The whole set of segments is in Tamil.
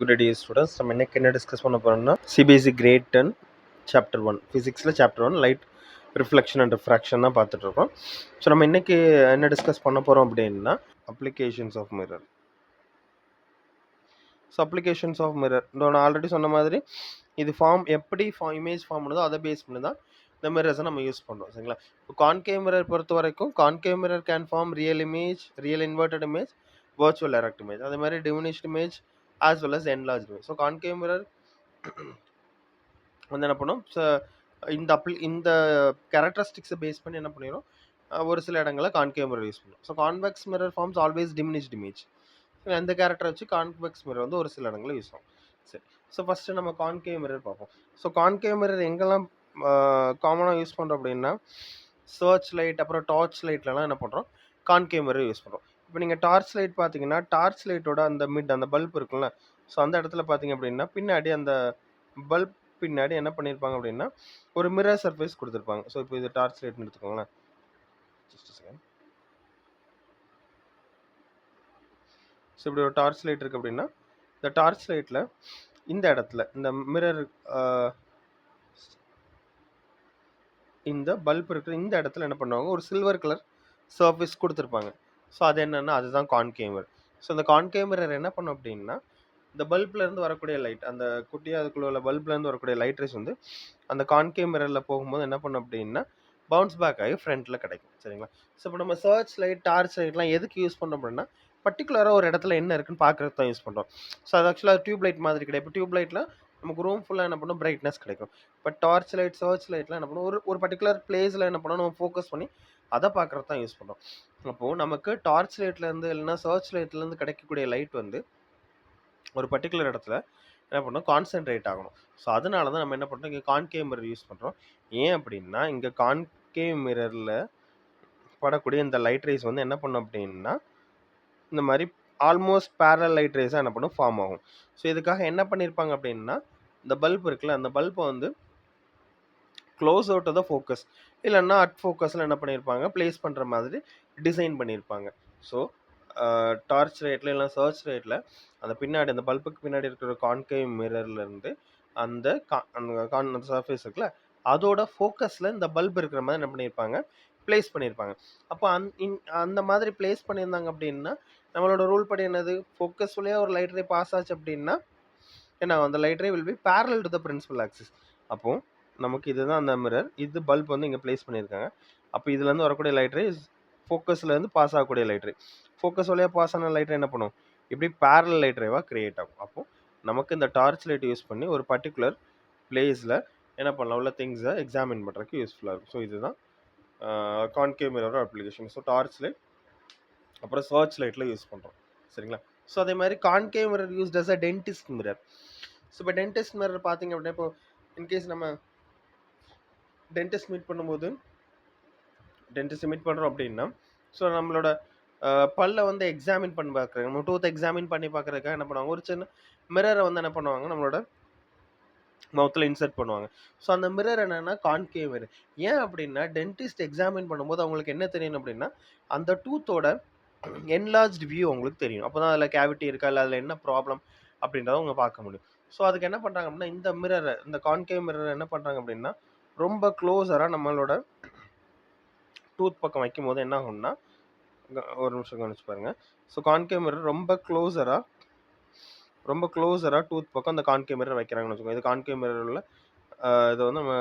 Good day students. நம்ம இன்னைக்கு என்ன டிஸ்கஸ் பண்ண போறோம்னா சிபிஎஸ்சி கிரேட் 10 சாப்டர் 1 ஃபிசிக்ஸில் chapter 1 light reflection and refraction தான் பார்த்துட்டு இருக்கோம். ஸோ நம்ம இன்னைக்கு என்ன டிஸ்கஸ் பண்ண போகிறோம் அப்படின்னா applications of mirror. So applications of mirror நான் ஆல்ரெடி சொன்ன மாதிரி இது எப்படி இமேஜ் ஃபார்ம் பண்ணுதோ அதை பேஸ் பண்ணி தான் இந்த மிரர்ஸை நம்ம யூஸ் பண்ணுறோம். சரிங்களா? இப்போ கான்கேவ் மிரர் பொறுத்த வரைக்கும் concave mirror can form real image, real inverted image, virtual erect image, அதே மாதிரி diminished image as well as enlarged image. So concave mirror வந்து என்ன பண்ணும், இந்த கேரக்டரிஸ்டிக்ஸை பேஸ் பண்ணி என்ன பண்ணிடும், ஒரு சில இடங்களில் கான்கேவ் மிரர் யூஸ் பண்ணும். So convex mirror forms always diminished image. அந்த கேரக்டரை வச்சு கான்வெக்ஸ் மிரர் வந்து ஒரு சில இடங்களில் யூஸ் ஆகும். சரி, ஸோ ஃபஸ்ட்டு நம்ம கான்கேவ் மிரர் பார்ப்போம். ஸோ கான்கேவ் மிரர் எங்கெல்லாம் காமனாக யூஸ் பண்ணுறோம் அப்படின்னா சர்ச் லைட் அப்புறம் டார்ச் லைட்லலாம் என்ன பண்ணுறோம், கான்கேவ் மிரர் யூஸ் பண்ணுறோம். இப்போ நீங்கள் டார்ச் லைட் பார்த்தீங்கன்னா டார்ச் லைட்டோட அந்த பல்ப் இருக்குல்ல, ஸோ அந்த இடத்துல பார்த்தீங்க அப்படின்னா பின்னாடி அந்த பல்ப் பின்னாடி என்ன பண்ணியிருப்பாங்க அப்படின்னா ஒரு மிரர் சர்ஃபேஸ் கொடுத்துருப்பாங்க. ஸோ இப்போ இது டார்ச் லைட்னு எடுத்துக்கோங்களேன். Just second. ஸோ இப்படி ஒரு டார்ச் லைட் இருக்குது அப்படின்னா இந்த டார்ச் லைட்டில் இந்த இடத்துல இந்த மிரர் இந்த பல்ப் இருக்கிற இந்த இடத்துல என்ன பண்ணுவாங்க, ஒரு சில்வர் கலர் சர்ஃபேஸ் கொடுத்துருப்பாங்க. ஸோ அது என்னென்னா அதுதான் கான்கேவ் மிரர். ஸோ இந்த கான்கேவ் மிரர் என்ன பண்ணும் அப்படின்னா இந்த பல்ப்லேருந்து வரக்கூடிய லைட், அந்த குட்டியாக அதுக்குள்ள உள்ள பல்ப்லேருந்து வரக்கூடிய லைட் ரேஸ் வந்து அந்த கான்கேவ் மிரரில் போகும்போது என்ன பண்ணும் அப்படின்னா பவுன்ஸ் பேக் ஆகி ஃப்ரண்ட்டில் கிடைக்கும். சரிங்களா? ஸோ இப்போ நம்ம சர்ச் லைட் டார்ச் லைட்லாம் எதுக்கு யூஸ் பண்ணுறோம் அப்படின்னா பர்டிகுலராக ஒரு இடத்துல என்ன இருக்குன்னு பார்க்குறது தான் யூஸ் பண்ணுறோம். ஸோ அது ஆக்சுவலாக டியூப் லைட் மாதிரி கிடையாது. இப்போ டியூப் லைட்டில் நமக்கு ரூம் ஃபுல்லாக என்ன பண்ணும், பிரைட்னஸ் கிடைக்கும். இப்போ டார்ச் லைட் சர்ச் லைட்லாம் என்ன பண்ணும், ஒரு பர்டிகுலர் பிளேஸில் என்ன பண்ணணும், நம்ம ஃபோக்கஸ் பண்ணி அதை பார்க்குறது தான் யூஸ் பண்ணுறோம். அப்போது நமக்கு டார்ச் லைட்லேருந்து இல்லைன்னா சர்ச் லைட்லேருந்து கிடைக்கக்கூடிய லைட் வந்து ஒரு பர்டிகுலர் இடத்துல என்ன பண்ணணும், கான்சென்ட்ரேட் ஆகணும். ஸோ அதனால தான் நம்ம என்ன பண்ணுறோம், இங்கே கான்கேவ் மிரர் யூஸ் பண்ணுறோம். ஏன் அப்படின்னா இங்கே கான்கேவ் மிரரில் படக்கூடிய இந்த லைட் ரேஸ் வந்து என்ன பண்ணும் அப்படின்னா இந்த மாதிரி ஆல்மோஸ்ட் பேரல் லைட் ரேஸாக என்ன பண்ணும், ஃபார்ம் ஆகும். ஸோ இதுக்காக என்ன பண்ணியிருப்பாங்க அப்படின்னா இந்த பல்ப் இருக்குல்ல, அந்த பல்பை வந்து க்ளோஸ் அவுட் த ஃபோக்கஸ் இல்லைன்னா அட் ஃபோக்கஸில் என்ன பண்ணியிருப்பாங்க, பிளேஸ் பண்ணுற மாதிரி டிசைன் பண்ணியிருப்பாங்க. ஸோ டார்ச் லைட்டில் இல்லை சர்ச் லைட்டில் அந்த பின்னாடி அந்த பல்புக்கு பின்னாடி இருக்கிற கான்கேவ் மிரர்லேருந்து அந்த சர்ஃபேஸ் இருக்குல்ல அதோட ஃபோக்கஸில் இந்த பல்ப் இருக்கிற மாதிரி என்ன பண்ணியிருப்பாங்க, பிளேஸ் பண்ணியிருப்பாங்க. அப்போ அந்த மாதிரி பிளேஸ் பண்ணியிருந்தாங்க அப்படின்னா நம்மளோட ரூல் படி என்னது, ஃபோக்கஸ் வழியாக ஒரு லைட் ரே பாஸ் ஆச்சு அப்படின்னா ஏன்னா அந்த light ray will be parallel to the principal axis. அப்போது நமக்கு இதுதான் அந்த மிரர், இது பல்ப் வந்து இங்கே பிளேஸ் பண்ணியிருக்காங்க. அப்போ இதுலேருந்து வரக்கூடிய லைட் ரே ஃபோக்கஸ்லேருந்து பாஸ் ஆகக்கூடிய லைட் ரே, ஃபோக்கஸ் வழியாக பாஸ் ஆன லைட் ரே என்ன பண்ணும், இப்படி பேரலல் லைட் ரேவாக கிரியேட் ஆகும். அப்போது நமக்கு இந்த டார்ச் லைட் யூஸ் பண்ணி ஒரு பர்டிகுலர் பிளேஸில் என்ன பண்ணலாம், உள்ள திங்ஸை எக்ஸாமின் பண்ணுறதுக்கு யூஸ்ஃபுல்லாக இருக்கும். ஸோ இதுதான் concave mirror application. So torch light அப்புறம் சர்ச் லைட்டில் யூஸ் பண்ணுறோம். சரிங்களா? ஸோ அதே மாதிரி concave mirror used as a dentist mirror. So இப்போ டென்டிஸ்ட் மிரர் பார்த்தீங்க அப்படின்னா இப்போ இன்கேஸ் நம்ம டென்டிஸ்ட் மீட் பண்ணுறோம் அப்படின்னா ஸோ நம்மளோட பல்லை வந்து எக்ஸாமின் பண்ணி பார்க்குறாங்க, நம்ம டூத்தை எக்ஸாமின் பண்ணி பார்க்குறதுக்காக என்ன பண்ணுவாங்க, ஒரு சின்ன மிரரை வந்து என்ன பண்ணுவாங்க, நம்மளோட மவுத்தில் இன்சர்ட் பண்ணுவாங்க. ஸோ அந்த மிரர் என்னென்னா கான்கேவ் மிரர். ஏன் அப்படின்னா டென்டிஸ்ட் எக்ஸாமின் பண்ணும்போது அவங்களுக்கு என்ன தெரியணும் அப்படின்னா அந்த டூத்தோட என்லார்ஜ்டு வியூ அவங்களுக்கு தெரியும். அப்போ தான் அதில் கேவிட்டி இருக்கா இல்லை அதில் என்ன ப்ராப்ளம் அப்படின்றத அவங்க பார்க்க முடியும். ஸோ அதுக்கு என்ன பண்ணுறாங்க அப்படின்னா இந்த மிரரை, இந்த கான்கேவ் மிரரை என்ன பண்ணுறாங்க அப்படின்னா ரொம்ப க்ளோஸராக நம்மளோட டூத் பக்கம் வைக்கும் போது என்ன ஆகும்னா, ஒரு நிமிஷம் கவனிச்சு பாருங்கள். ஸோ கான்கேவ் மிரர் ரொம்ப க்ளோஸராக டூத் பக்கம் அந்த கான்கேவ் மிரர் வைக்கிறாங்கன்னு வச்சுக்கோங்க. இது கான்கேவ் மிரரில் இதை வந்து நம்ம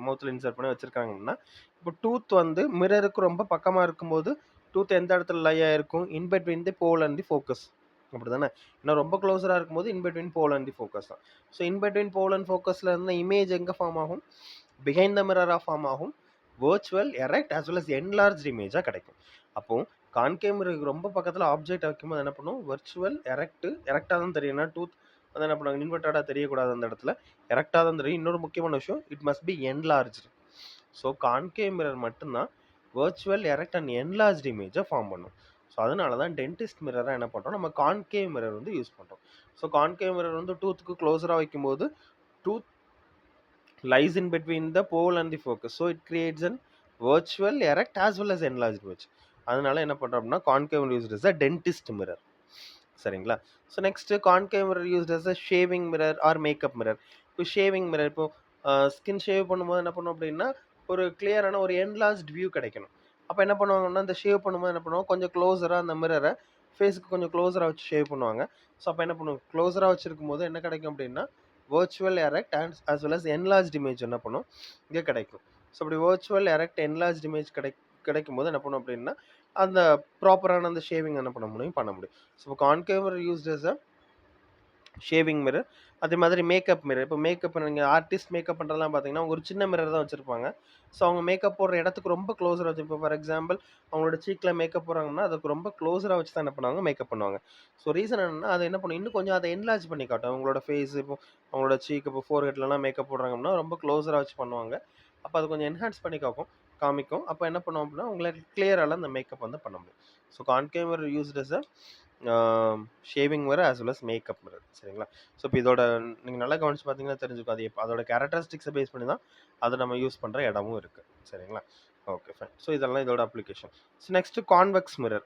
மவுத்தில் இன்சர்ட் பண்ணி வச்சுருக்காங்கன்னா இப்போ டூத் வந்து மிரருக்கு ரொம்ப பக்கமாக இருக்கும்போது டூத் எந்த இடத்துல லை ஆகிருக்கும், in between the pole and the focus. அப்படி தானே? ஏன்னா ரொம்ப க்ளோஸராக இருக்கும்போது in between pole and the focus தான். ஸோ இன்பிட்வீன் போல் அண்ட் ஃபோக்கஸில் இருந்த இமேஜ் எங்கே ஃபார்ம் ஆகும், பிஹைண்ட் த மிரராக ஃபார்ம் ஆகும், virtual erect as well as enlarge இமேஜாக கிடைக்கும். அப்போது கான்கேவ் மிரருக்கு ரொம்ப பக்கத்தில் ஆப்ஜெக்ட் வைக்கும்போது என்ன பண்ணும், வர்ச்சுவல் எரெக்டாக தான் தெரியும். ஏன்னா டூத் வந்து என்ன பண்ணுவாங்க, இன்வெர்டடாக தெரியக்கூடாது, அந்த இடத்துல எரெக்டாக தான் தெரியும். இன்னொரு முக்கியமான விஷயம், it must be enlarge. So concave mirror மட்டும்தான் வர்ச்சுவல் எரெக்ட் அண்ட் என்லார்ஜ் இமேஜை ஃபார்ம் பண்ணும். ஸோ அதனால தான் டென்டிஸ்ட் மிரராக என்ன பண்ணுறோம், நம்ம கான்கேவ் மிரர் வந்து யூஸ் பண்ணுறோம். ஸோ கான்கேவ் மிரர் வந்து டூத்துக்கு க்ளோஸராக வைக்கும்போது tooth lies in between the pole and the focus, so it creates an virtual erect as well as enlarged image. அதனால என்ன பண்ணுறோம் அப்படின்னா concave used as a dentist mirror. சரிங்களா? So next concave mirror used as a shaving mirror or makeup mirror. இப்போ ஷேவிங் மிரர் இப்போ ஸ்கின் ஷேவ் பண்ணும்போது என்ன பண்ணும் அப்படின்னா, ஒரு கிளியரான ஒரு என்லார்ஜ்ட் வியூ கிடைக்கணும். அப்ப என்ன பண்ணுவாங்கன்னா, இந்த ஷேவ் பண்ணும்போது என்ன பண்ணுவாங்க, கொஞ்சம் க்ளோஸரா அந்த மிரர ஃபேஸ்க்கு கொஞ்சம் க்ளோஸரா வச்சு ஷேவ் பண்ணுவாங்க. ஸோ அப்ப என்ன பண்ணுவோம், க்ளோஸரா வச்சிருக்கும்போது என்ன கிடைக்கும் அப்படின்னா, virtual erect and as well as enlarged image என்ன பண்ணும், இங்க கிடைக்கும். ஸோ அப்படி வெர்ச்சுவல் எரெக்ட் என்லார்ஜ்ட் இமேஜ் கிடைக்கும்போது என்ன பண்ணும் அப்படின்னா, அந்த ப்ராப்பரான அந்த ஷேவிங் என்ன பண்ண முடியும், பண்ண முடியும். So concave mirror used as a shaving mirror. அதே மாதிரி மேக்கப் மிரர். இப்போ மேக்கப் நீங்க ஆர்டிஸ்ட் மேக்கப் பண்றதெல்லாம் பார்த்தீங்கன்னா, ஒரு சின்ன மிரர் தான் வச்சிருப்பாங்க. ஸோ அவங்க மேக்கப் போடுற இடத்துக்கு ரொம்ப க்ளோஸரா வச்சு இப்போ ஃபார் எக்ஸாம்பிள் அவங்களோட சீக்ல மேக்கப் போடுறாங்கன்னா, அதுக்கு ரொம்ப க்ளோஸரா வச்சு தான் என்ன பண்ணுவாங்க, மேக்கப் பண்ணுவாங்க. ஸோ ரீசன் என்னன்னா, அது என்ன பண்ணும், இன்னும் கொஞ்சம் அத என்லார்ஜ் பண்ணி காட்டும். அவங்களோட ஃபேஸ் இப்போ அவங்களோட சீக் இப்போ ஃபோர்ஹெட்லலாம் மேக்கப் போடுறாங்கன்னா, ரொம்ப க்ளோஸரா வச்சு பண்ணுவாங்க. அப்ப அது கொஞ்சம் என்ஹான்ஸ் பண்ணி காமிக்கும். அப்ப என்ன பண்ணும் அப்படின்னா, உங்களுக்கு கிளியரால அந்த மேக்கப் வந்து பண்ண முடியும். So concave mirror used as a shaving mirror as well as makeup mirror. சரிங்களா? ஸோ இப்போ இதோட நீங்க நல்லா கவனிச்சு பார்த்தீங்கன்னா தெரிஞ்சுக்கும். அது அதோட கேரக்டரிஸ்டிக்ஸ பேஸ் பண்ணி தான் அத நம்ம யூஸ் பண்ற இடமும் இருக்கு. சரிங்களா? Okay fine. ஸோ இதெல்லாம் இதோட application. So next convex mirror.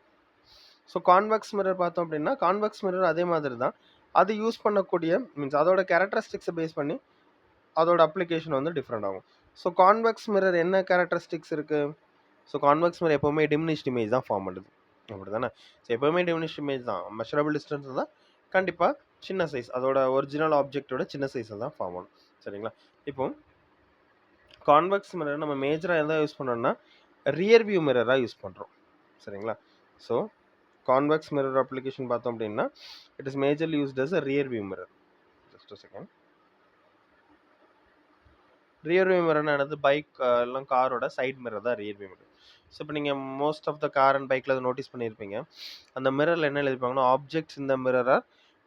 So convex mirror பார்த்தோம் அப்படின்னா, கான்வெக்ஸ் மிரர் அதே மாதிரி தான். அது யூஸ் பண்ணக்கூடிய மீன்ஸ் அதோட கேரக்டரிஸ்டிக்ஸ பேஸ் பண்ணி அதோட அப்ளிகேஷன் வந்து டிஃபரெண்ட் ஆகும். ஸோ கான்வெக்ஸ் மிரர் என்ன கேரக்டரிஸ்டிக்ஸ் இருக்கு? ஸோ கான்வெக்ஸ் மிரர் எப்பவுமே டிமினிஷ்ட் இமேஜ் தான் ஃபார்ம் பண்ணுது. அப்படிதானே? ஸோ எப்பவுமே டிமினிஷ்ட் இமேஜ் தான். மெஷரபிள் டிஸ்டன்ஸ் தான் கண்டிப்பா சின்ன சைஸ். அதோட ஒரிஜினல் ஆப்ஜெக்ட்டோட சின்ன சைஸ்ல தான் ஃபார்ம் ஆகும். சரிங்களா? இப்போ கான்வெக்ஸ் மிரர் நம்ம மேஜரா எத யூஸ் பண்றோம்னா, ரியர் வியூ மிரரா யூஸ் பண்றோம். சரிங்களா? ஸோ கான்வெக்ஸ் மிரர் அப்ளிகேஷன் பார்த்தோம் அப்படின்னா, it is majorly used as a rear view mirror. Just a second. Rear view மிரர்னா என்னது? பைக் எல்லாம் காரோட சைட் மிரர் தான் ரியர் வியூ மிரர். ஸோ இப்போ நீங்க most of the car and பைக்ல அத நோட்டீஸ் பண்ணியிருப்பீங்க. அந்த மிரர்ல என்ன எழுதியிருப்பாங்கன்னா, objects in the mirror are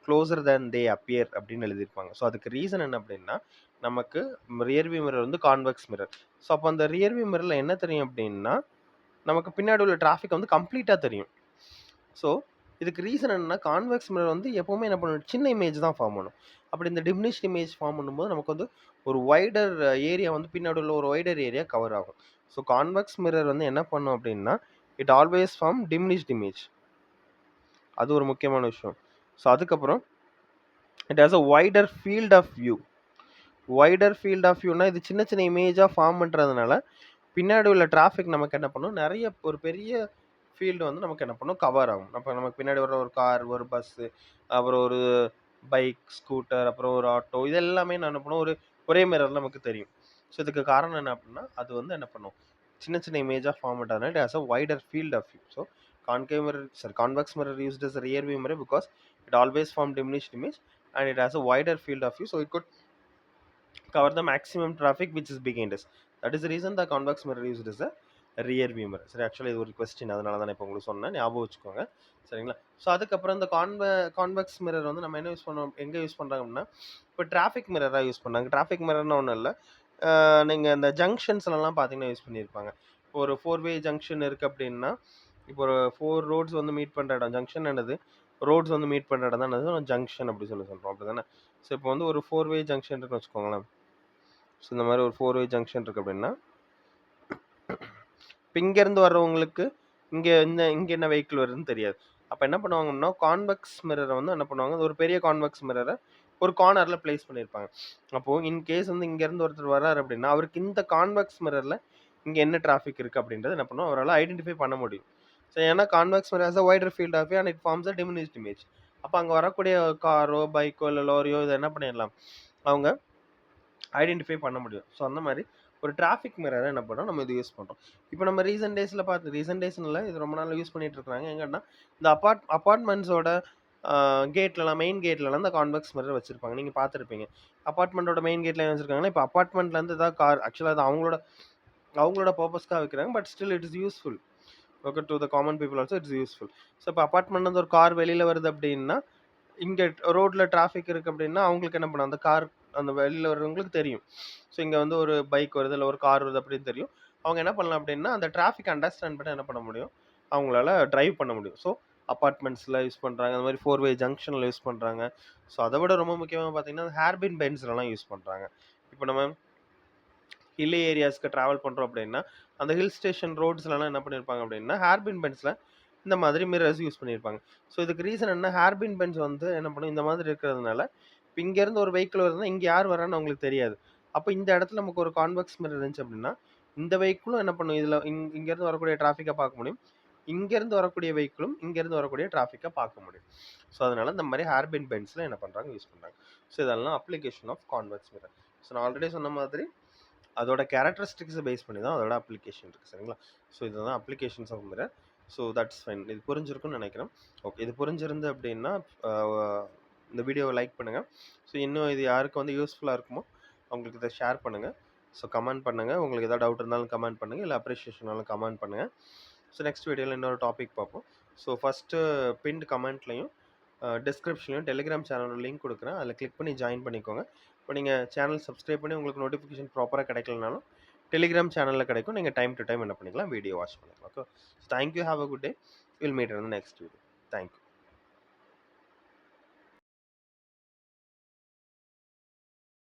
closer than they appear அப்படின்னு எழுதியிருப்பாங்க. ஸோ அதுக்கு ரீசன் என்ன அப்படின்னா, நமக்கு ரியர் வியூ மிரர் வந்து கான்வெக்ஸ் மிரர். ஸோ அப்போ அந்த ரியர் வியூ மிரர்ல என்ன தெரியும் அப்படின்னா, நமக்கு பின்னாடி உள்ள டிராஃபிக் வந்து கம்ப்ளீட்டா தெரியும். ஸோ இதுக்கு ரீசன் என்னன்னா, கான்வெக்ஸ் மிரர் வந்து எப்பவுமே என்ன பண்ணும், சின்ன இமேஜ் தான் ஃபார்ம் பண்ணும். அப்படி இந்த டிமினிஷ்ட் இமேஜ் ஃபார்ம் பண்ணும்போது நமக்கு வந்து ஒரு வைடர் ஏரியா வந்து பின்னாடி உள்ள ஒரு வைடர் ஏரியா கவர் ஆகும். ஸோ கான்வெக்ஸ் மிரர் வந்து என்ன பண்ணும் அப்படின்னா, it always form diminished image. அது ஒரு முக்கியமான விஷயம். ஸோ அதுக்கப்புறம் it has a wider field of view. Wider field of வியூனா இது சின்ன சின்ன இமேஜா ஃபார்ம் பண்றதுனால, பின்னாடி உள்ள டிராஃபிக் நமக்கு என்ன பண்ணும், நெறைய ஒரு பெரிய ஃபீல்டு வந்து நமக்கு என்ன பண்ணும், கவர் ஆகும். அப்ப நமக்கு பின்னாடி வர ஒரு கார், ஒரு பஸ்ஸு, அப்புறம் ஒரு பைக், ஸ்கூட்டர், அப்புறம் ஒரு ஆட்டோ இது எல்லாமே நான் என்ன பண்ணும், ஒரே மிரர்ல நமக்கு தெரியும். ஸோ இதுக்கு காரணம் என்ன அப்படின்னா, அது வந்து என்ன பண்ணும், சின்ன சின்ன இமேஜா ஃபார்ம் பண்றதுனால it has a wider field of view. So convex mirror used as a rear view mirror because it always form diminished image and it has a wider field of view, so it could cover the maximum traffic which is behind us. That is the reason the convex mirror used as a rear view mirror. சரி, ஆக்சுவலி இது ஒரு கொஸ்டின், அதனால தான் இப்போ உங்களுக்கு சொன்னேன், ஞாபகம் வச்சுக்கோங்க. சரிங்களா? ஸோ அதுக்கப்புறம் இந்த கான்வெக்ஸ் மிரர் வந்து நம்ம என்ன யூஸ் பண்ணுவோம், எங்க யூஸ் பண்றாங்க அப்படின்னா, இப்போ டிராஃபிக் மிரரா யூஸ் பண்ணாங்க. டிராஃபிக் மிரர்னா ஒன்றும் இல்லை, நீங்க இந்த ஜங்ஷன்ஸ்லலாம் பார்த்தீங்கன்னா யூஸ் பண்ணியிருப்பாங்க. இப்போ ஒரு 4 வே ஜங்ஷன் இருக்கு அப்படின்னா, இப்போ ஒரு 4 ரோட்ஸ் வந்து மீட் பண்ற இடம் ஜங்ஷன் என்னது, ரோட்ஸ் வந்து மீட் பண்ற இடம் தான் என்னது, ஜங்ஷன் அப்படி சொல்றோம். அப்படிதானே? ஸோ இப்போ வந்து ஒரு 4 வே ஜங்ஷன் இருக்குன்னு வச்சுக்கோங்களேன். ஸோ இந்த மாதிரி ஒரு 4 வே ஜங்ஷன் இருக்கு அப்படின்னா, இப்போ இங்கேருந்து வர்றவங்களுக்கு இங்கே என்ன வெஹிக்கிள் வருதுன்னு தெரியாது. அப்போ என்ன பண்ணுவாங்கன்னா, கான்வெக்ஸ் மிரரை வந்து என்ன பண்ணுவாங்க, ஒரு பெரிய கான்வெக்ஸ் மிரரை ஒரு கார்னரில் பிளேஸ் பண்ணியிருப்பாங்க. அப்போது இன்கேஸ் வந்து இங்கேருந்து ஒருத்தர் வர்றாரு அப்படின்னா, அவருக்கு இந்த கான்வெக்ஸ் மிரரில் இங்கே என்ன டிராஃபிக் இருக்குது அப்படின்றது என்ன பண்ணுவோம், அவரால் ஐடென்டிஃபை பண்ண முடியும். ஸோ ஏன்னா convex mirror has a wider field of view and it forms a diminished image. அப்போ அங்கே வரக்கூடிய காரோ, பைக்கோ, இல்லை லாரியோ இதை என்ன பண்ணிடலாம், அவங்க ஐடென்டிஃபை பண்ண முடியும். ஸோ அந்த மாதிரி ஒரு டிராஃபிக் மிரரை என்ன பண்ணுறோம், நம்ம இது யூஸ் பண்ணுறோம். இப்போ நம்ம ரீசெண்ட் டேஸ்ல இது ரொம்ப நாள் யூஸ் பண்ணிட்டு இருக்காங்க. எங்கன்னா இந்த அப்பார்ட்மெண்ட்ஸோட கேட்லலாம், மெயின் கேட்லலாம் இந்த கான்வெக்ஸ் மிரர் வச்சிருப்பாங்க. நீங்கள் பார்த்துருப்பீங்க. அப்பார்ட்மெண்ட்டோட மெயின் கேட்ல ஏன் வச்சிருக்காங்கன்னா, இப்போ அப்பார்ட்மெண்ட்லேருந்து ஏதாவது கார் ஆக்சுவலாக அது அவங்களோட பர்பஸ்க்காக வைக்கிறாங்க. But still it is useful. Okay, to the common people also it's useful. So இப்போ அப்பார்ட்மெண்ட்லேருந்து ஒரு கார் வெளியில் வருது அப்படின்னா, இங்கே ரோட்ல டிராஃபிக் இருக்குது அப்படின்னா, அவங்களுக்கு என்ன பண்ணும், அந்த கார் அந்த வெளியில் வர்றவங்களுக்கு தெரியும். ஸோ இங்கே வந்து ஒரு பைக் வருது, இல்லை ஒரு கார் வருது அப்படின்னு தெரியும். அவங்க என்ன பண்ணலாம் அப்படின்னா, அந்த டிராஃபிக் அண்டர்ஸ்டாண்ட் பண்ணி என்ன பண்ண முடியும், அவங்களால டிரைவ் பண்ண முடியும். ஸோ அப்பார்ட்மெண்ட்ஸில் யூஸ் பண்ணுறாங்க, அந்த மாதிரி 4 வே ஜங்ஷனில் யூஸ் பண்ணுறாங்க. ஸோ அதை விட ரொம்ப முக்கியமாக பார்த்தீங்கன்னா, ஹேர்பின் பென்ஸ்லலாம் யூஸ் பண்ணுறாங்க. இப்போ நம்ம ஹில் ஏரியாஸ்க்கு ட்ராவல் பண்ணுறோம் அப்படின்னா, அந்த ஹில் ஸ்டேஷன் ரோட்ஸ்லலாம் என்ன பண்ணியிருப்பாங்க அப்படின்னா, ஹேர்பின் பென்ஸில் இந்த மாதிரி மிரர்ஸ் யூஸ் பண்ணியிருப்பாங்க. ஸோ இதுக்கு ரீசன் என்ன, ஹேர்பின் பென்ஸ் வந்து என்ன பண்ணும், இந்த மாதிரி இருக்கிறதுனால இப்போ இங்கேருந்து ஒரு வெஹிக்கிள் வருதுன்னா இங்கே யார் வரான்னு அவங்களுக்கு தெரியாது. அப்போ இந்த இடத்துல நமக்கு ஒரு கான்வெக்ஸ் மிரர் இருந்துச்சு அப்படின்னா இந்த வெஹிக்கிளும் என்ன பண்ணும், இதில் இங்கேருந்து வரக்கூடிய டிராஃபிக்கை பார்க்க முடியும், இங்கேருந்து வரக்கூடிய வெஹிக்கிளும் இங்கேருந்து வரக்கூடிய டிராஃபிக்கை பார்க்க முடியும். ஸோ அதனால இந்த மாதிரி ஹேர்பின் பென்ஸில் என்ன பண்ணுறாங்க, யூஸ் பண்ணுறாங்க. ஸோ இதெல்லாம் application of convex mirror. So நான் ஆல்ரெடி சொன்ன மாதிரி அதோட கேரக்டரிஸ்டிக்ஸை பேஸ் பண்ணி தான் அதோட அப்ளிகேஷன் இருக்குது, சரிங்களா? ஸோ இதுதான் applications of mirror. So that's fine. இது புரிஞ்சிருக்குன்னு நினைக்கிறேன். ஓகே, இது புரிஞ்சிருந்து அப்படின்னா இந்த வீடியோவை லைக் பண்ணுங்கள். ஸோ இன்னும் இது யாருக்கு வந்து யூஸ்ஃபுல்லாக இருக்குமோ அவங்களுக்கு இதை ஷேர் பண்ணுங்கள். ஸோ கமெண்ட் பண்ணுங்கள், உங்களுக்கு எதாவது டவுட் இருந்தாலும் கமெண்ட் பண்ணுங்கள், இல்லை அப்ரிஷியேஷனாலும் கமெண்ட் பண்ணுங்கள். ஸோ நெக்ஸ்ட் வீடியோவில் இன்னொரு டாபிக் பார்ப்போம். ஸோ ஃபஸ்ட்டு பின்ட் கமெண்ட்லையும் டிஸ்கிரிப்ஷன்லையும் டெலிகிராம் சேனலோட லிங்க் கொடுக்குறேன், அதில் கிளிக் பண்ணி ஜாயின் பண்ணிக்கோங்க. இப்போ நீங்கள் சேனல் சப்ஸ்கிரைப் பண்ணி உங்களுக்கு நோட்டிஃபிகேஷன் ப்ராப்பராக கிடைக்கலனாலும் டெலிகிராம் சேனலில் கிடைக்கும், நீங்கள் டைம் டு டைம் என்ன பண்ணிக்கலாம், வீடியோ வாட்ச் பண்ணிக்கலாம். Okay, thank you, have a good day, will meet in the next video. Thank you.